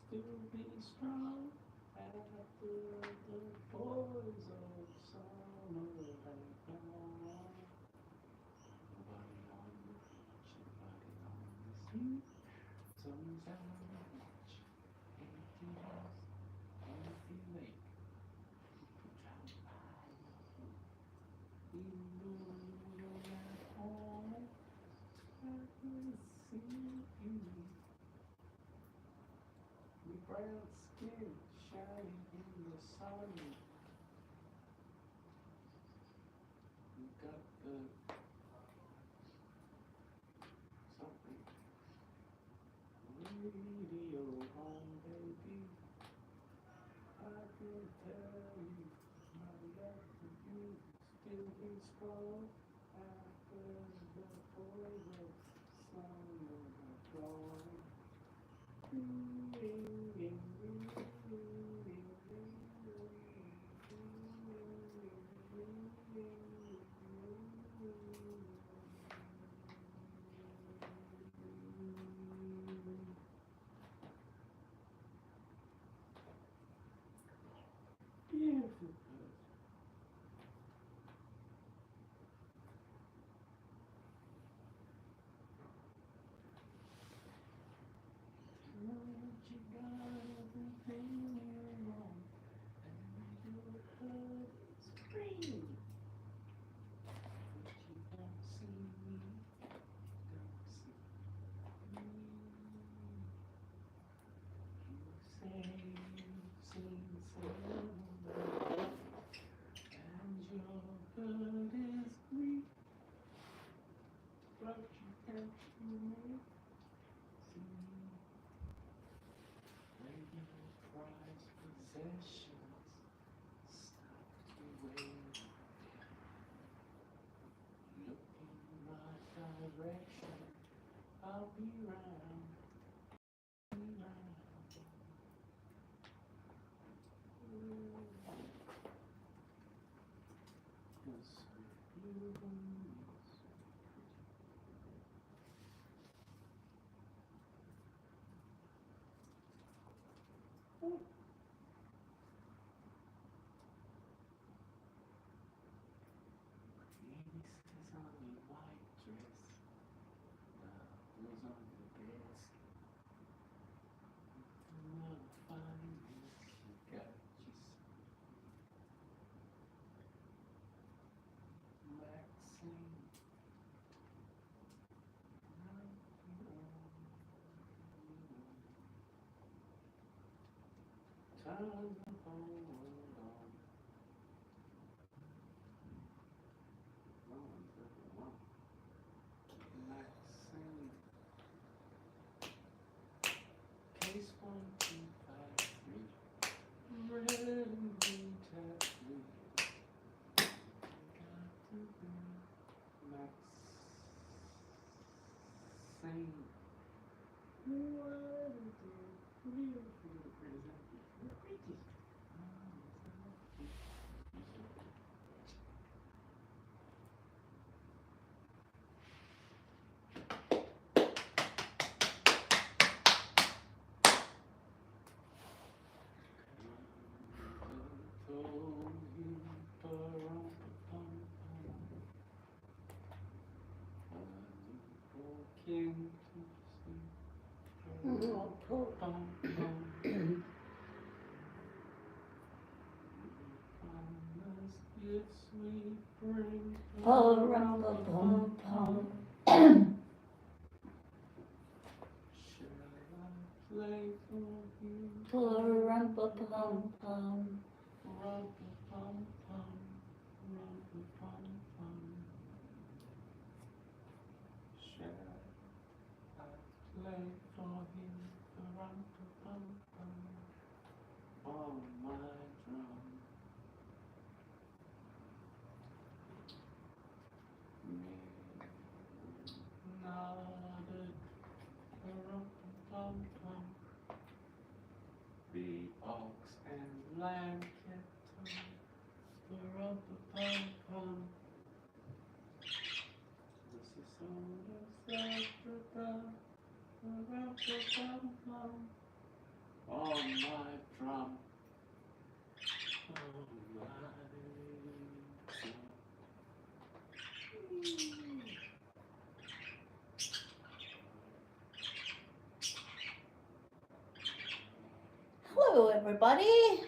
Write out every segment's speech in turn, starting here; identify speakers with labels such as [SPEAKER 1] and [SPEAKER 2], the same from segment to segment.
[SPEAKER 1] Still be strong after the boys of summer have gone. Nobody on the beach, nobody on the sea. Sun's out on the beach, empty house, empty lake. Drown by even though you're at home, I can see you. Your brown skin shining in the sun. You got the something radio on, baby. I can tell you my love for you still be strong after the boys of summer have gone. Beautiful. You got everything you want, and your blood is green. But you don't see me, don't see me. You say you've seen silver, and your blood is green. But you can't see me, when your prized possessions stop to wave. Look in my direction, I'll be round, be round. You're so beautiful, you're so pretty. Creases on your white dress, was on the desk. Another fineness, you got Maxine. Time to hold on. Maxine. Case 1253. Red and green tattoo. Got to be Maxine. What is it? What do you feel the present? You're pretty. On my drum. Nodded, rum-pum-pum, beatbox and Lancaster. All my drum.
[SPEAKER 2] Hello everybody.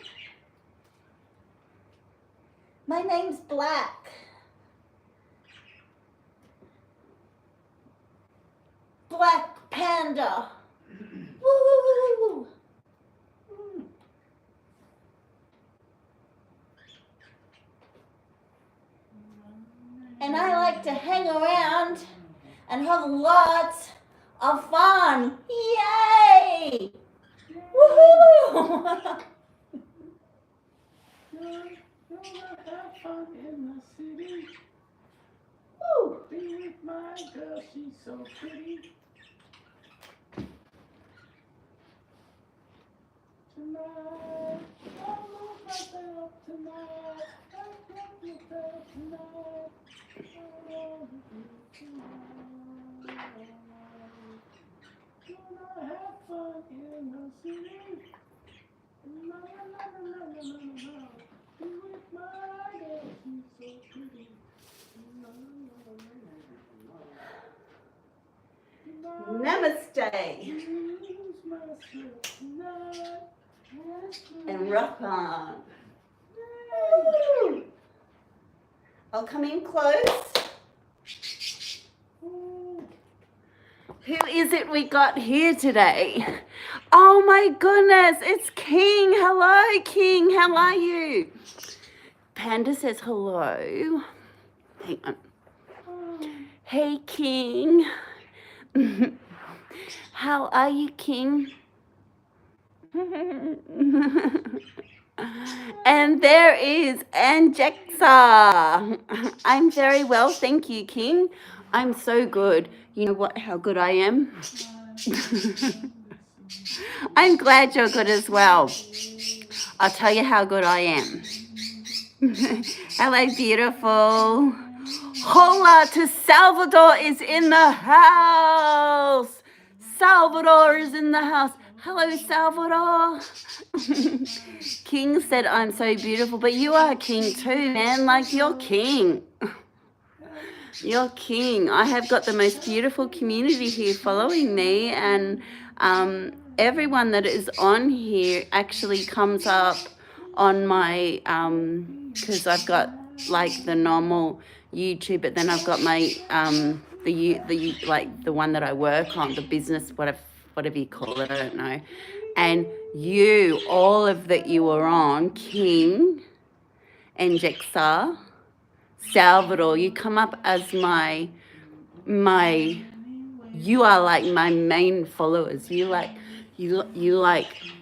[SPEAKER 2] My name's Black. Black Panda. Woo! And I like to hang around and have lots of fun. Yay! Woohoo!
[SPEAKER 1] You'll have fun in the city.
[SPEAKER 2] Woo!
[SPEAKER 1] Be with my girl, she's so pretty. Tonight, I'll lose myself tonight. I'll lose myself tonight. I love you tonight. Gonna have fun in the city. La la la la la la la. Be with my girl, she's so pretty. La la la la la la.
[SPEAKER 2] Namaste.
[SPEAKER 1] Lose myself tonight.
[SPEAKER 2] And rock on. Woo! I'll come in close. Who is it we got here today? Oh my goodness, it's King. Hello, King. How are you? Panda says hello. Hang on. Hey, King. How are you, King? And there is Anjexa. I'm very well, thank you, King. I'm so good. You know what? How good I am? I'm glad you're good as well. I'll tell you how good I am. Hello, beautiful. Hola to Salvador is in the house. Salvador is in the house. Hello, Salvador. King said I'm so beautiful, but you are king too, man. Like, you're king. You're king. I have got the most beautiful community here following me, and everyone that is on here actually comes up on my, because I've got like the normal YouTube, but then I've got my, like the one that I work on, the business, whatever you call it, I don't know. And you, all of that you were on, King, Anjexa, Salvador, you come up as my, you are like my main followers. You like,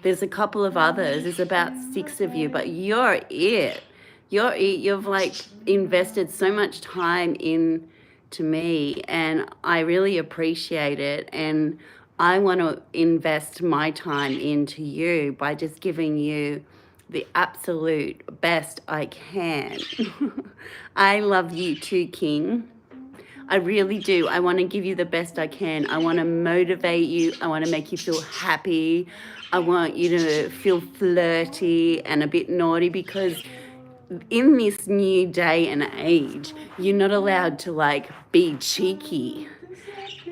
[SPEAKER 2] there's a couple of others, there's about 6 of you, but you're it. You're it. You've like invested so much time into me, and I really appreciate it. And I want to invest my time into you by just giving you the absolute best I can. I love you too, King. I really do. I want to give you the best I can. I want to motivate you. I want to make you feel happy. I want you to feel flirty and a bit naughty, because in this new day and age, you're not allowed to like be cheeky.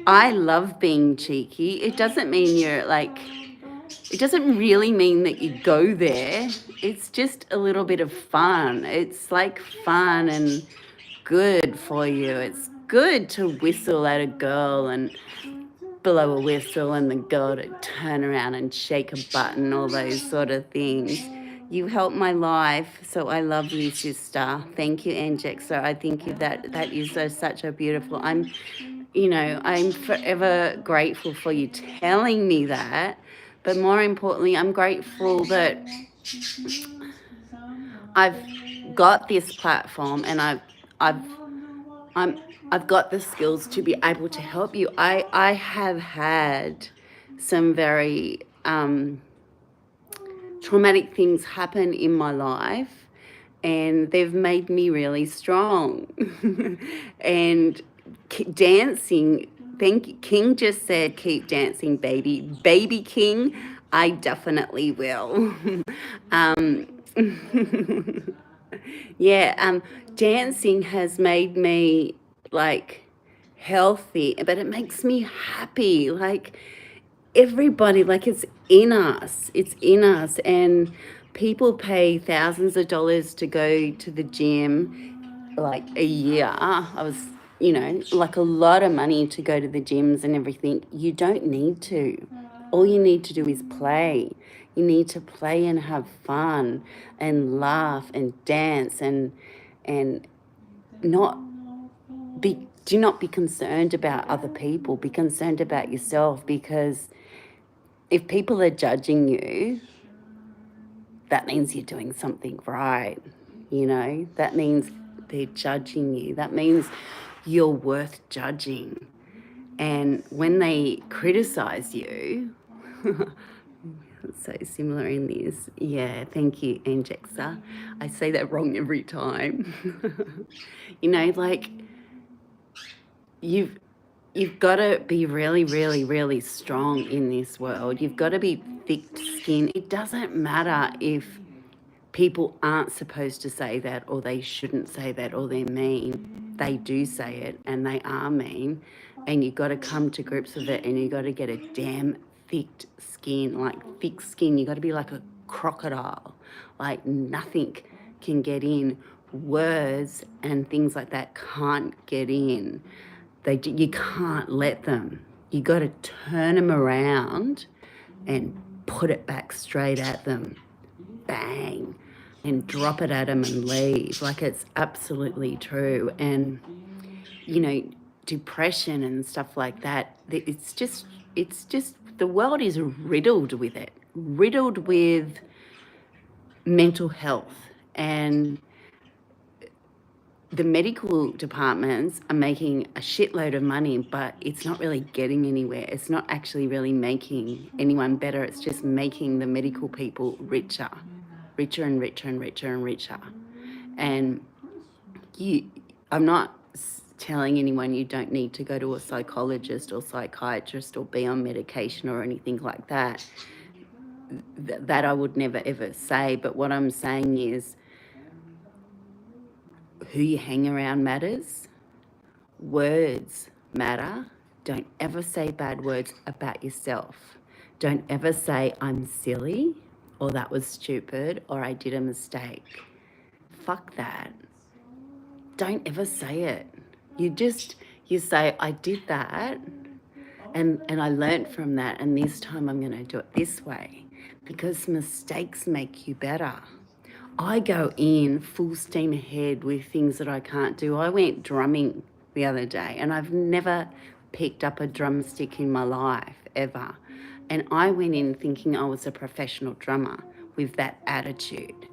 [SPEAKER 2] I love being cheeky. It doesn't mean you're like, it doesn't really mean that you go there. It's just a little bit of fun. It's like fun and good for you. It's good to whistle at a girl and blow a whistle and the girl to turn around and shake a button, all those sort of things. You help my life, so I love you, sister. Thank you, Anjexa. I think that is such a beautiful. I'm forever grateful for you telling me that, but more importantly, I'm grateful that I've got this platform, and I've got the skills to be able to help you. I have had some very traumatic things happen in my life, and they've made me really strong. And dancing, thank you. King just said, keep dancing, baby. Baby King, I definitely will. um, yeah, dancing has made me like healthy, but it makes me happy. Like everybody, like it's in us. And people pay thousands of dollars to go to the gym like a year. I was, like a lot of money to go to the gyms and everything. You don't need to. All you need to do is play. You need to play and have fun and laugh and dance and not do not be concerned about other people. Be concerned about yourself, because if people are judging you, that means you're doing something right. That means they're judging you. That means you're worth judging. And when they criticize you, so similar in this. Yeah, thank you, Anjexa. I say that wrong every time. Like you've got to be really, really, really strong in this world. You've got to be thick-skinned. It doesn't matter if people aren't supposed to say that, or they shouldn't say that, or they're mean. They do say it, and they are mean. And you've got to come to grips with it, and you've got to get a damn thick skin. Like thick skin, you've got to be like a crocodile. Like nothing can get in. Words and things like that can't get in. You can't let them. You got to turn them around and put it back straight at them. Bang. And drop it at them and leave. Like, it's absolutely true. And, depression and stuff like that, it's just, the world is riddled with it. Riddled with mental health. And the medical departments are making a shitload of money, but it's not really getting anywhere. It's not actually really making anyone better. It's just making the medical people richer and richer and richer and richer. And I'm not telling anyone you don't need to go to a psychologist or psychiatrist or be on medication or anything like that. That I would never ever say. But what I'm saying is, who you hang around matters. Words matter. Don't ever say bad words about yourself. Don't ever say I'm silly, or that was stupid, or I did a mistake. Fuck that. Don't ever say it. You say, I did that, and I learned from that, and this time I'm going to do it this way, because mistakes make you better. I go in full steam ahead with things that I can't do. I went drumming the other day, and I've never picked up a drumstick in my life, ever. And I went in thinking I was a professional drummer with that attitude.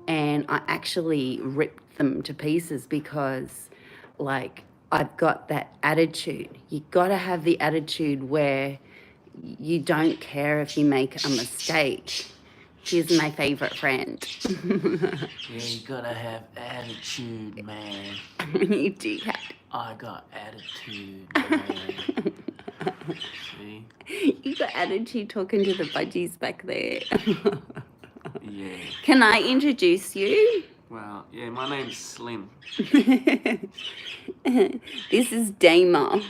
[SPEAKER 2] And I actually ripped them to pieces because, like, I've got that attitude. You got to have the attitude where you don't care if you make a mistake. She's my favorite friend.
[SPEAKER 3] Yeah, you gotta have attitude, man.
[SPEAKER 2] You do have.
[SPEAKER 3] I got attitude, man. See?
[SPEAKER 2] You got attitude talking to the budgies back there.
[SPEAKER 3] Yeah.
[SPEAKER 2] Can I introduce you?
[SPEAKER 3] Well, yeah, my name's Slim.
[SPEAKER 2] This is Damir.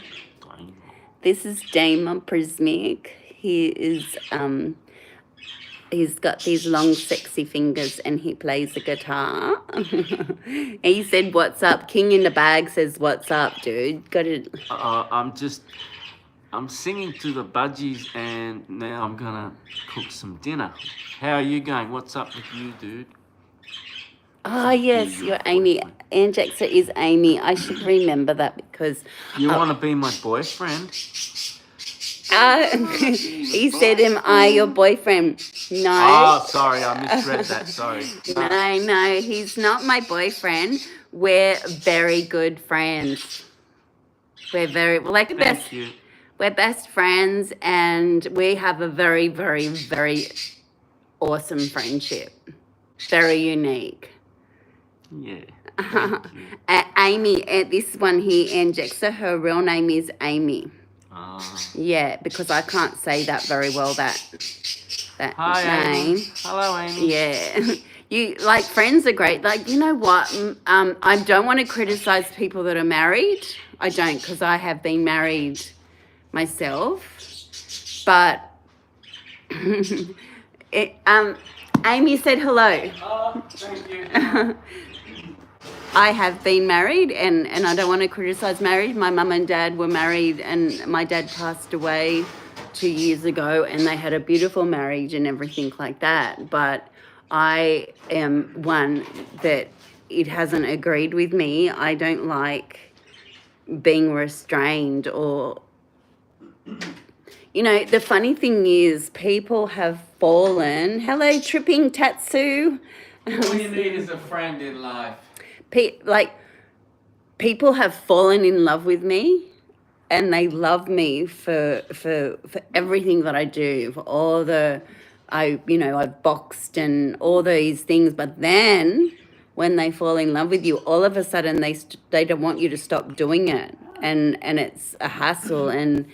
[SPEAKER 2] This is Damir Prismic. He is he's got these long, sexy fingers, and he plays the guitar. He said, "What's up?" King in the bag says, "What's up, dude?" Got it.
[SPEAKER 3] I'm singing to the budgies, and now I'm gonna cook some dinner. How are you going? What's up with you, dude?
[SPEAKER 2] Oh, yes, you're Amy. Anjexa is Amy. I should remember that because...
[SPEAKER 3] You want to be my boyfriend?
[SPEAKER 2] He said, am I your boyfriend? No.
[SPEAKER 3] Oh, sorry, I misread that, sorry.
[SPEAKER 2] No, he's not my boyfriend. We're very good friends. We're best friends, and we have a very, very, very awesome friendship. Very unique.
[SPEAKER 3] Yeah. Thank you.
[SPEAKER 2] Amy, this one here, Anjexa, her real name is Amy.
[SPEAKER 3] Ah.
[SPEAKER 2] Yeah, because I can't say that very well, that
[SPEAKER 3] Hi,
[SPEAKER 2] name.
[SPEAKER 3] Amy. Hello, Amy.
[SPEAKER 2] Yeah. You, like, friends are great. Like, you know what? I don't want to criticize people that are married. I don't, because I have been married myself. But Amy said hello.
[SPEAKER 3] Oh, thank you.
[SPEAKER 2] I have been married, and I don't want to criticize marriage. My mum and dad were married, and my dad passed away 2 years ago, and they had a beautiful marriage and everything like that. But I am one that it hasn't agreed with me. I don't like being restrained or, you know, the funny thing is people have fallen. Hello, Tripping Tatsu.
[SPEAKER 3] All you need is a friend in life.
[SPEAKER 2] Like, people have fallen in love with me, and they love me for everything that I do, for all the, I've boxed and all these things. But then when they fall in love with you, all of a sudden they don't want you to stop doing it, and it's a hassle, and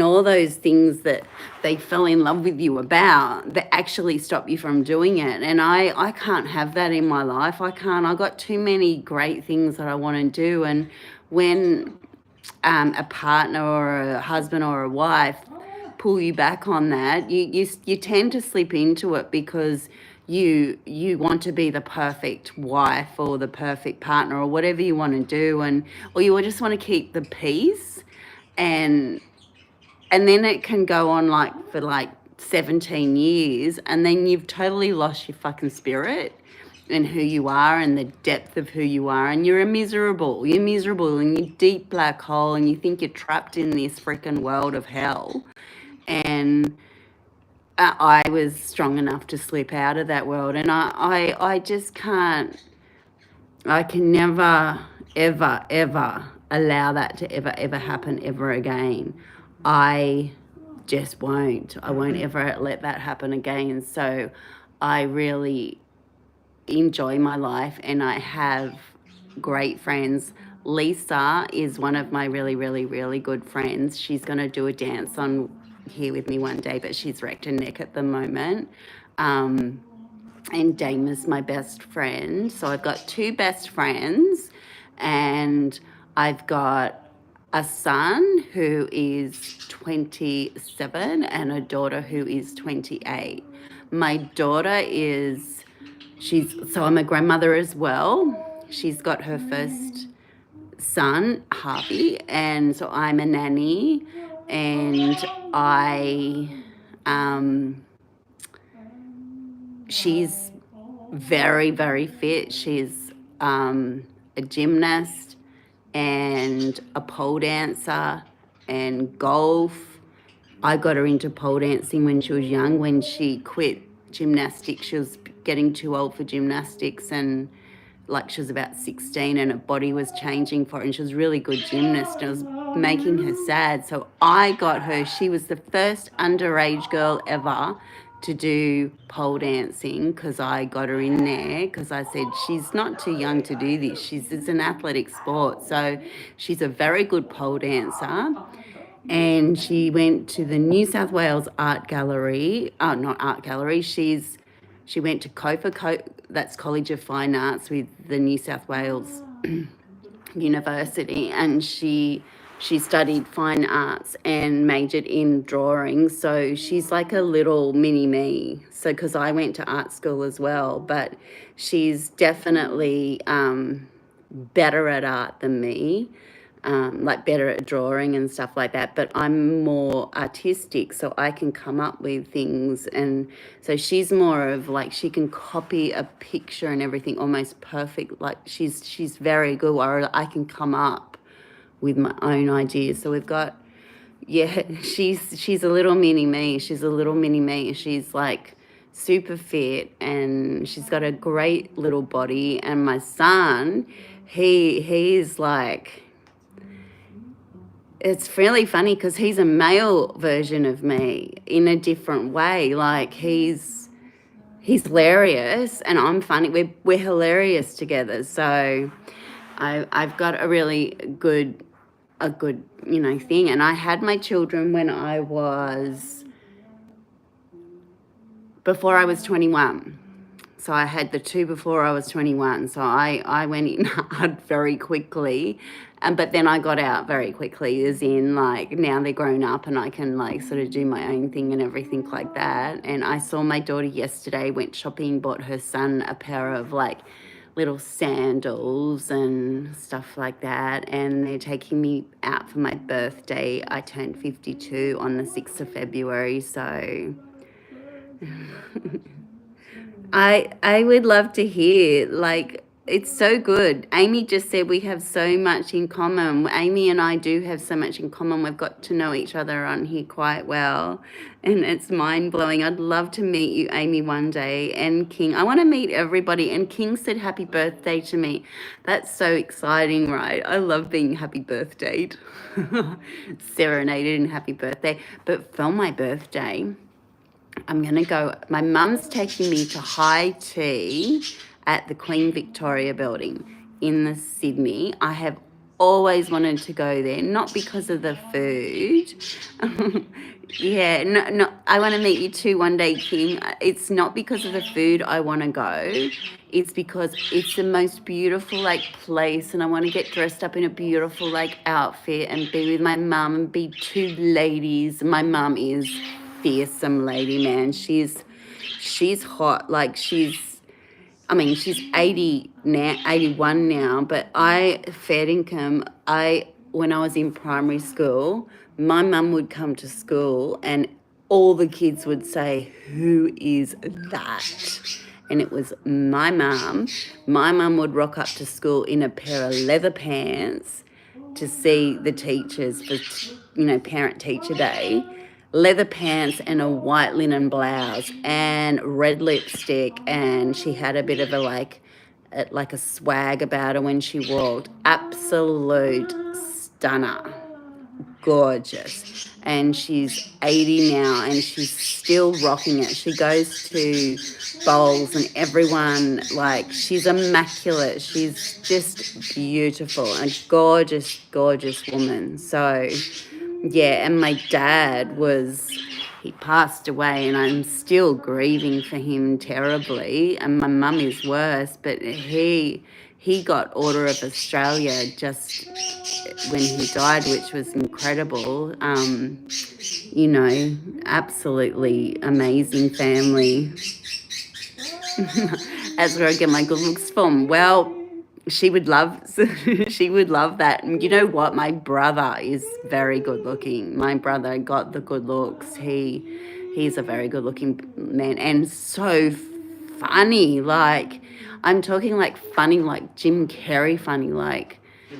[SPEAKER 2] all those things that they fell in love with you about, that actually stop you from doing it. And I can't have that in my life. I can't. I got too many great things that I want to do, and when a partner or a husband or a wife pull you back on that, you tend to slip into it because you want to be the perfect wife or the perfect partner or whatever you want to do, or you just want to keep the peace, and then it can go on for 17 years, and then you've totally lost your fucking spirit and who you are and the depth of who you are, and you're miserable in your deep black hole, and you think you're trapped in this freaking world of hell. And I was strong enough to slip out of that world, and I just can't. I can never, ever, ever allow that to ever happen ever again. I just won't. I won't ever let that happen again. So I really enjoy my life, and I have great friends. Lisa is one of my really, really, really good friends. She's going to do a dance on here with me one day, but she's wrecked her neck at the moment. And Damon's my best friend. So I've got two best friends, and I've got a son who is 27 and a daughter who is 28. My daughter so I'm a grandmother as well. She's got her first son, Harvey, and so I'm a nanny, and she's very, very fit. She's a gymnast and a pole dancer and golf. I got her into pole dancing when she was young. When she quit gymnastics, she was getting too old for gymnastics, and she was about 16, and her body was changing for her, and she was a really good gymnast, and it was making her sad. So I got her. She was the first underage girl ever to do pole dancing, because I got her in there, because I said she's not too young to do this. It's an athletic sport. So she's a very good pole dancer. And she went to the New South Wales Art Gallery. Oh, not Art Gallery. She went to COFA, that's College of Fine Arts with the New South Wales University, and she studied fine arts and majored in drawing. So she's like a little mini me. So because I went to art school as well, but she's definitely better at art than me. Better at drawing and stuff like that, but I'm more artistic, so I can come up with things. And so she's more of she can copy a picture and everything almost perfect. She's very good, or I can come up with my own ideas. So we've got, she's a little mini me. She's super fit, and she's got a great little body. And my son, he's it's really funny because he's a male version of me in a different way. he's hilarious and I'm funny. We're hilarious together. So I've got a really good thing. And I had my children before I was 21. So I had the two before I was 21. So I went in hard very quickly. But then I got out very quickly, as in, like, now they're grown up and I can, like, sort of do my own thing and everything like that. And I saw my daughter yesterday, went shopping, bought her son a pair of, like, little sandals and stuff like that. And they're taking me out for my birthday. I turned 52 on the 6th of February. So I would love to hear, like, it's so good. Amy just said we have so much in common. Amy and I do have so much in common. We've got to know each other on here quite well, and it's mind-blowing. I'd love to meet you, Amy, one day. And King, I want to meet everybody. And King said happy birthday to me. That's so exciting, right? I love being happy birthdayed. Serenaded and happy birthday. But for my birthday, I'm going to go. My mum's taking me to high tea at the Queen Victoria building in the Sydney. I have always wanted to go there, not because of the food. Yeah, no, I want to meet you too one day, Kim. It's not because of the food I want to go. It's because it's the most beautiful, like, place, and I want to get dressed up in a beautiful, like, outfit and be with my mum and be two ladies. My mum is fearsome lady, man. She's hot. Like, she's 80 now, 81 now, but fair income. When I was in primary school, my mum would come to school and all the kids would say, "Who is that?" And it was my mum. My mum would rock up to school in a pair of leather pants to see the teachers for, parent-teacher day. Leather pants and a white linen blouse and red lipstick, and she had a bit of a swag about her when she walked. Absolute stunner. Gorgeous. And she's 80 now and she's still rocking it. She goes to bowls and everyone, like, she's immaculate. She's just beautiful. A gorgeous, gorgeous woman. So, yeah, and my dad he passed away and I'm still grieving for him terribly. And my mum is worse, but he got Order of Australia just when he died, which was incredible. Absolutely amazing family. That's where I get my good looks from. Well, she would love that. And you know what? My brother is very good looking. My brother got the good looks. He's a very good looking man and so funny. Like, I'm talking like funny, like Jim Carrey funny, like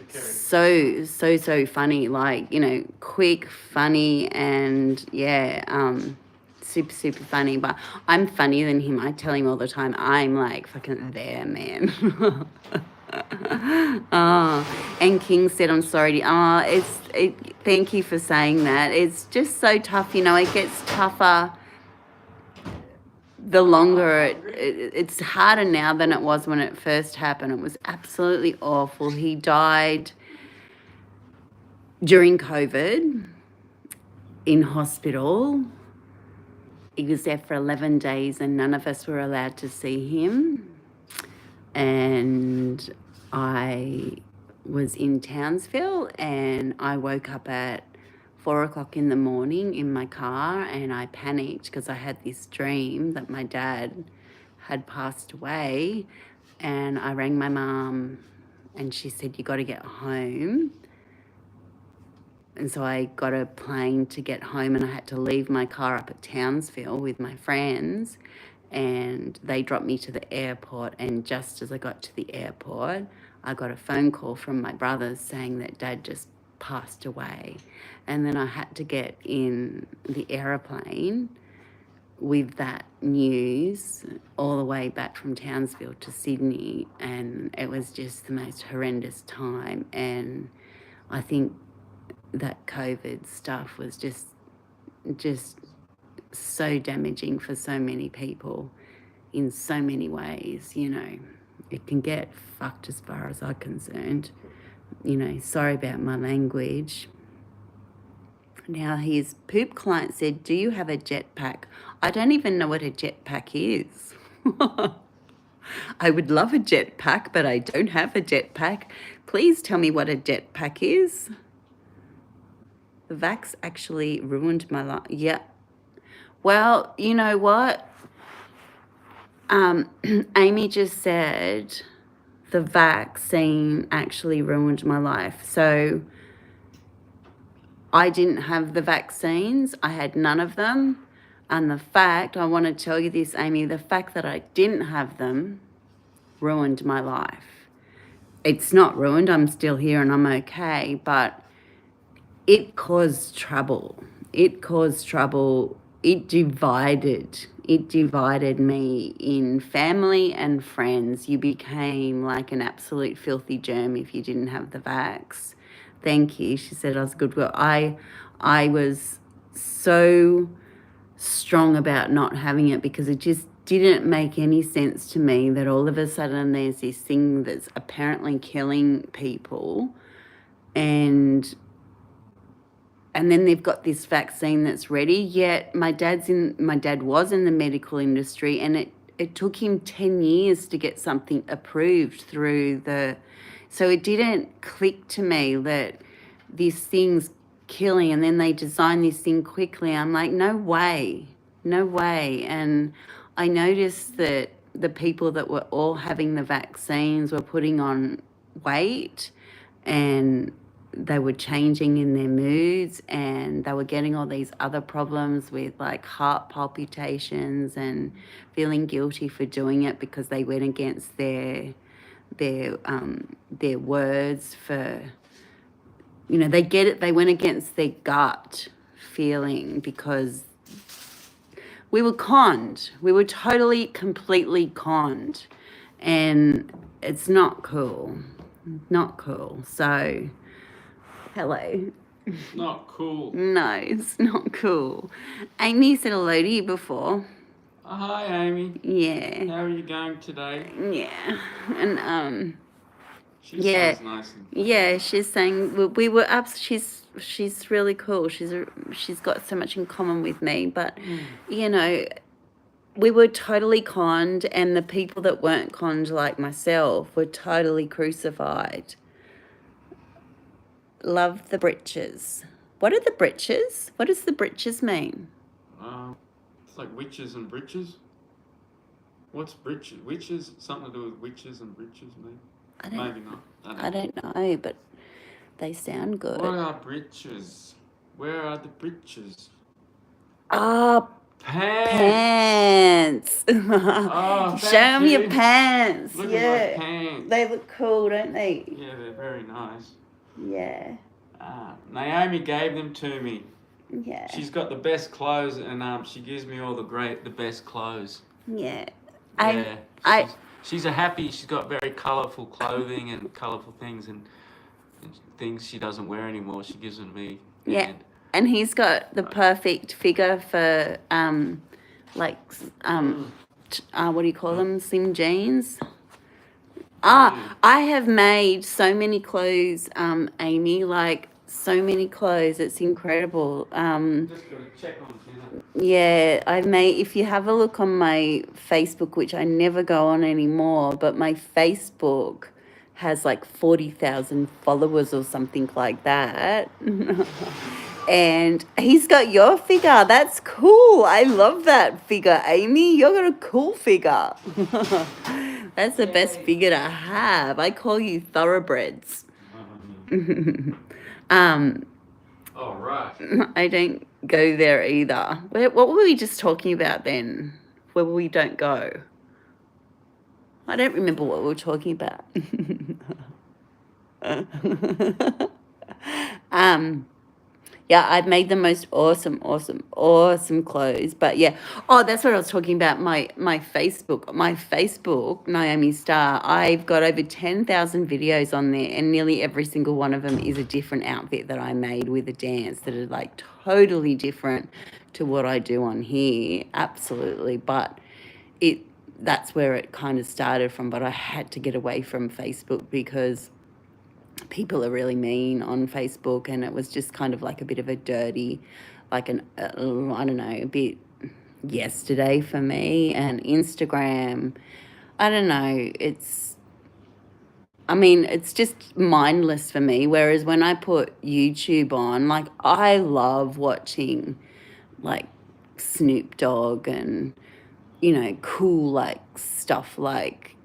[SPEAKER 2] so funny, like, quick, funny, and super, super funny. But I'm funnier than him. I tell him all the time, I'm like fucking there, man. Oh, and King said, I'm sorry. Thank you for saying that. It's just so tough, it gets tougher the longer it's harder now than it was when it first happened. It was absolutely awful. He died during COVID in hospital. He was there for 11 days and none of us were allowed to see him. And I was in Townsville and I woke up at 4:00 in the morning in my car and I panicked because I had this dream that my dad had passed away. And I rang my mum and she said, "You got to get home." And so I got a plane to get home and I had to leave my car up at Townsville with my friends. And they dropped me to the airport, and just as I got to the airport, I got a phone call from my brothers saying that Dad just passed away. And then I had to get in the aeroplane with that news all the way back from Townsville to Sydney, and it was just the most horrendous time. And I think that COVID stuff was just so damaging for so many people. in so many ways, you know. It can get fucked as far as I'm concerned. You know, sorry about my language. Now, his poop client said, do you have a jetpack? I don't even know what a jetpack is. I would love a jetpack, but I don't have a jetpack. Please tell me what a jetpack is. The vax actually ruined my life. Yeah. Well, you know what? Amy just said the vaccine actually ruined my life. So I didn't have the vaccines. I had none of them. And the fact, I want to tell you this, Amy, the fact that I didn't have them ruined my life. It's not ruined. I'm still here and I'm okay. But it caused trouble. It caused trouble. It divided me in family and friends. You became like an absolute filthy germ if you didn't have the vax. Thank you. She said I was a good girl. I was so strong about not having it because it just didn't make any sense to me that all of a sudden there's this thing that's apparently killing people, and then they've got this vaccine that's ready. Yet my dad was in the medical industry, and it took him 10 years to get something approved so it didn't click to me that this thing's killing, and then they design this thing quickly. I'm like, no way. And I noticed that the people that were all having the vaccines were putting on weight, and they were changing in their moods, and they were getting all these other problems with like heart palpitations and feeling guilty for doing it because they went against their words for, you know, they went against their gut feeling because we were conned. We were totally, completely conned. And it's not cool. Not cool. So, hello.
[SPEAKER 3] It's not cool.
[SPEAKER 2] No, it's not cool. Amy said hello to you before.
[SPEAKER 3] Oh, hi, Amy.
[SPEAKER 2] Yeah.
[SPEAKER 3] How are you going today?
[SPEAKER 2] Yeah. And
[SPEAKER 3] She
[SPEAKER 2] yeah.
[SPEAKER 3] sounds nice.
[SPEAKER 2] Yeah, she's saying we were up. She's really cool. She's got so much in common with me. But you know, we were totally conned, and the people that weren't conned, like myself, were totally crucified. Love the britches. What are the britches? What does the britches mean?
[SPEAKER 3] It's like witches and britches. What's britches? Witches? Something to do with witches and britches, maybe? Maybe not.
[SPEAKER 2] I don't know, but they sound good.
[SPEAKER 3] What are britches? Where are the britches?
[SPEAKER 2] Ah,
[SPEAKER 3] Pants.
[SPEAKER 2] pants.
[SPEAKER 3] Oh,
[SPEAKER 2] Show
[SPEAKER 3] thank
[SPEAKER 2] them your
[SPEAKER 3] you.
[SPEAKER 2] pants.
[SPEAKER 3] Look
[SPEAKER 2] Yeah.
[SPEAKER 3] at my pants.
[SPEAKER 2] They look cool, don't they?
[SPEAKER 3] Yeah, they're very nice.
[SPEAKER 2] Yeah.
[SPEAKER 3] Naomi gave them to me.
[SPEAKER 2] Yeah.
[SPEAKER 3] She's got the best clothes, and she gives me all the best clothes.
[SPEAKER 2] Yeah.
[SPEAKER 3] Yeah. She's she's got very colourful clothing and colourful things and things she doesn't wear anymore. She gives them to me.
[SPEAKER 2] Yeah. And he's got the perfect figure for what do you call them? Slim jeans. I have made so many clothes, Amy, like so many clothes. It's incredible.
[SPEAKER 3] Just got to check on Tina.
[SPEAKER 2] Yeah, I've made, if you have a look on my Facebook, which I never go on anymore, but my Facebook has like 40,000 followers or something like that. And he's got your figure. That's cool. I love that figure, Amy. You've got a cool figure. That's the best figure to have. I call you thoroughbreds.
[SPEAKER 3] All right.
[SPEAKER 2] I don't go there either. What were we just talking about then? Where we don't go? I don't remember what we were talking about. Yeah, I've made the most awesome clothes. But yeah, that's what I was talking about. My Facebook, Naomi Star. I've got over 10,000 videos on there, and nearly every single one of them is a different outfit that I made with a dance that are like totally different to what I do on here. Absolutely, but that's where it kind of started from. But I had to get away from Facebook because people are really mean on Facebook, and it was just kind of like a bit of a dirty, like I don't know, a bit yesterday for me. And Instagram, I don't know, it's just mindless for me. Whereas when I put YouTube on, like I love watching like Snoop Dogg and, cool like stuff like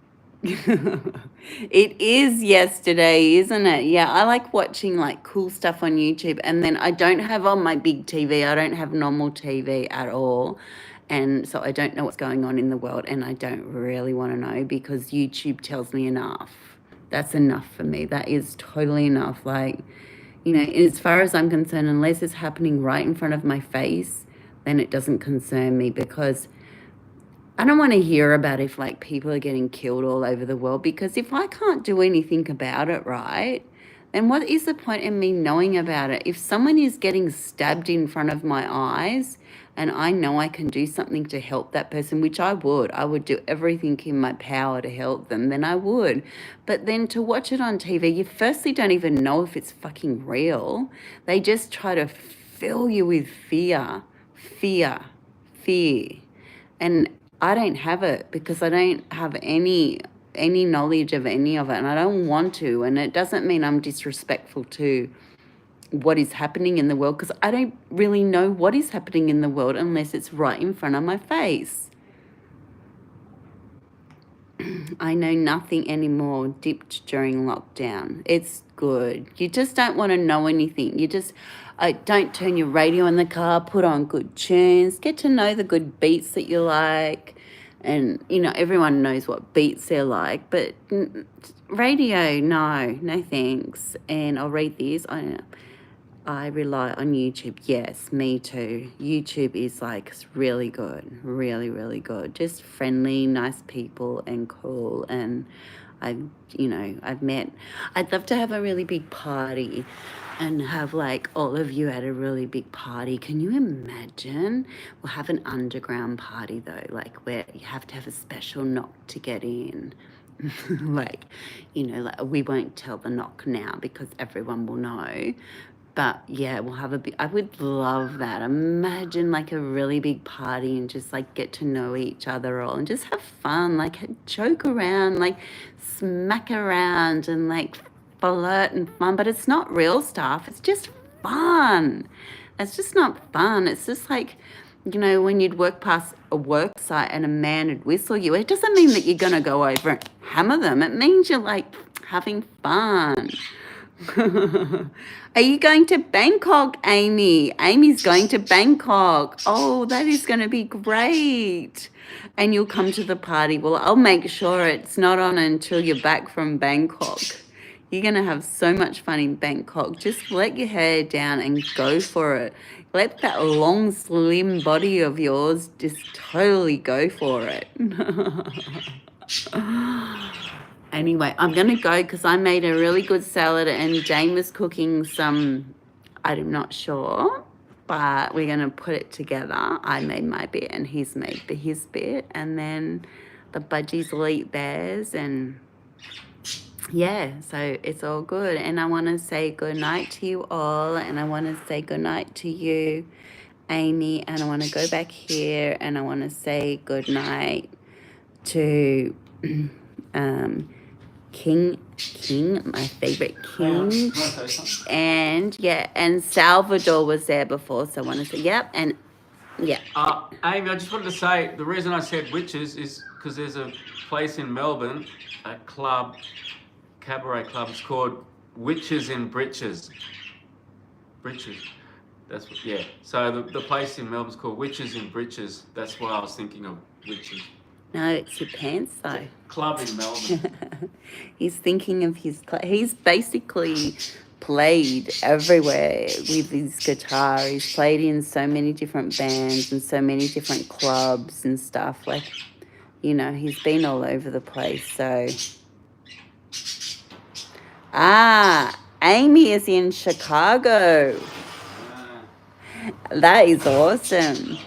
[SPEAKER 2] it is yesterday, isn't it? Yeah, I like watching like cool stuff on YouTube, and then I don't have on my big TV. I don't have normal TV at all. And so I don't know what's going on in the world, and I don't really want to know because YouTube tells me enough. That's enough for me. That is totally enough. Like, as far as I'm concerned, unless it's happening right in front of my face, then it doesn't concern me because I don't want to hear about if like people are getting killed all over the world, because if I can't do anything about it, right, then what is the point in me knowing about it? If someone is getting stabbed in front of my eyes and I know I can do something to help that person, which I would do everything in my power to help them, then I would. But then to watch it on TV, you firstly don't even know if it's fucking real. They just try to fill you with fear. And I don't have it because I don't have any knowledge of any of it, and I don't want to. And it doesn't mean I'm disrespectful to what is happening in the world, because I don't really know what is happening in the world unless it's right in front of my face. I know nothing anymore. Dipped during lockdown. It's good. You just don't want to know anything. You just don't turn your radio in the car. Put on good tunes. Get to know the good beats that you like. And, everyone knows what beats they're like. But radio, no thanks. And I'll read these. I rely on YouTube. Yes, me too. YouTube is like really good, really, really good. Just friendly, nice people and cool. And I'd love to have a really big party and have like all of you at a really big party. Can you imagine? We'll have an underground party though, like where you have to have a special knock to get in. like we won't tell the knock now because everyone will know. But yeah, we'll have I would love that. Imagine like a really big party and just like get to know each other all and just have fun, like joke around, like smack around and like flirt and fun. But it's not real stuff. It's just fun. It's just not fun. It's just like, when you'd work past a work site and a man would whistle you, it doesn't mean that you're going to go over and hammer them. It means you're like having fun. Are you going to Bangkok, Amy? Amy's going to Bangkok. Oh, that is going to be great. And you'll come to the party. Well, I'll make sure it's not on until you're back from Bangkok. You're going to have so much fun in Bangkok. Just let your hair down and go for it. Let that long, slim body of yours just totally go for it. Anyway, I'm going to go because I made a really good salad and Jane was cooking some, I'm not sure, but we're going to put it together. I made my bit and he's made his bit, and then the budgies will eat theirs, and yeah, so it's all good. And I want to say good night to you all, and I want to say good night to you, Amy, and I want to go back here and I want to say good night to King, my favorite King, and Salvador was there before, so I want to say yep, and yeah.
[SPEAKER 3] Amy, I just wanted to say the reason I said witches is because there's a place in Melbourne, a cabaret club. It's called Witches in Britches. Britches. That's what. Yeah. So the place in Melbourne's called Witches in Britches. That's why I was thinking of witches.
[SPEAKER 2] No, it's your pants though.
[SPEAKER 3] It's a club in Melbourne.
[SPEAKER 2] He's thinking of his. He's basically played everywhere with his guitar. He's played in so many different bands and so many different clubs and stuff. Like, he's been all over the place. So, Amy is in Chicago. That is awesome.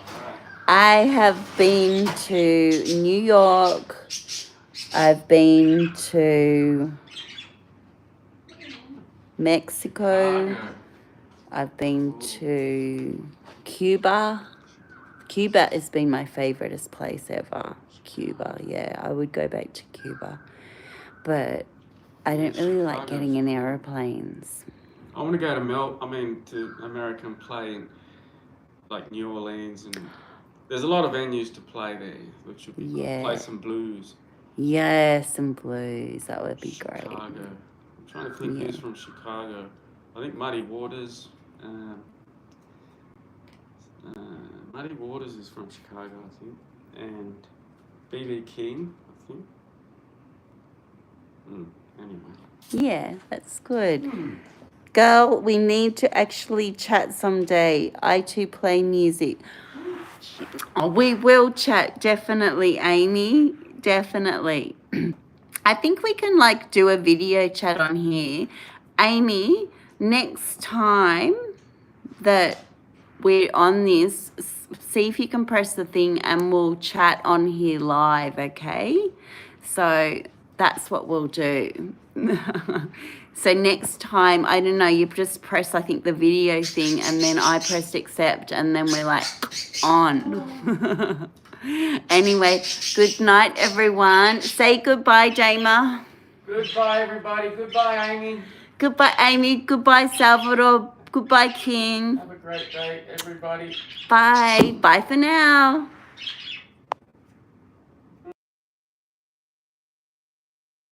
[SPEAKER 2] I have been to New York. I've been to Mexico.
[SPEAKER 3] Chicago.
[SPEAKER 2] I've been to Cuba. Cuba has been my favoritist place ever. Cuba, yeah. I would go back to Cuba. But I don't really like
[SPEAKER 3] Chicago.
[SPEAKER 2] getting in aeroplanes.
[SPEAKER 3] I want to go to to America and play in like New Orleans, and there's a lot of venues to play there, which would be good.
[SPEAKER 2] Yeah.
[SPEAKER 3] Play some blues.
[SPEAKER 2] Yeah, some blues. That would be great.
[SPEAKER 3] Chicago. I'm trying to think who's from Chicago. I think Muddy Waters. Muddy Waters is from Chicago, I think, and B.B. King, I think. Anyway.
[SPEAKER 2] Yeah, that's good. Girl, we need to actually chat someday. I too play music. Oh, we will chat, definitely, Amy. Definitely. I think we can like do a video chat on here. Amy, next time that we're on this, see if you can press the thing and we'll chat on here live, okay? So that's what we'll do. So next time, I don't know, you just press, I think, the video thing, and then I pressed accept, and then we're like on. Anyway, good night, everyone. Say goodbye, Jamer.
[SPEAKER 3] Goodbye, everybody. Goodbye, Amy.
[SPEAKER 2] Goodbye, Amy. Goodbye, Salvador. Goodbye, King.
[SPEAKER 3] Have a great day, everybody.
[SPEAKER 2] Bye. Bye for now.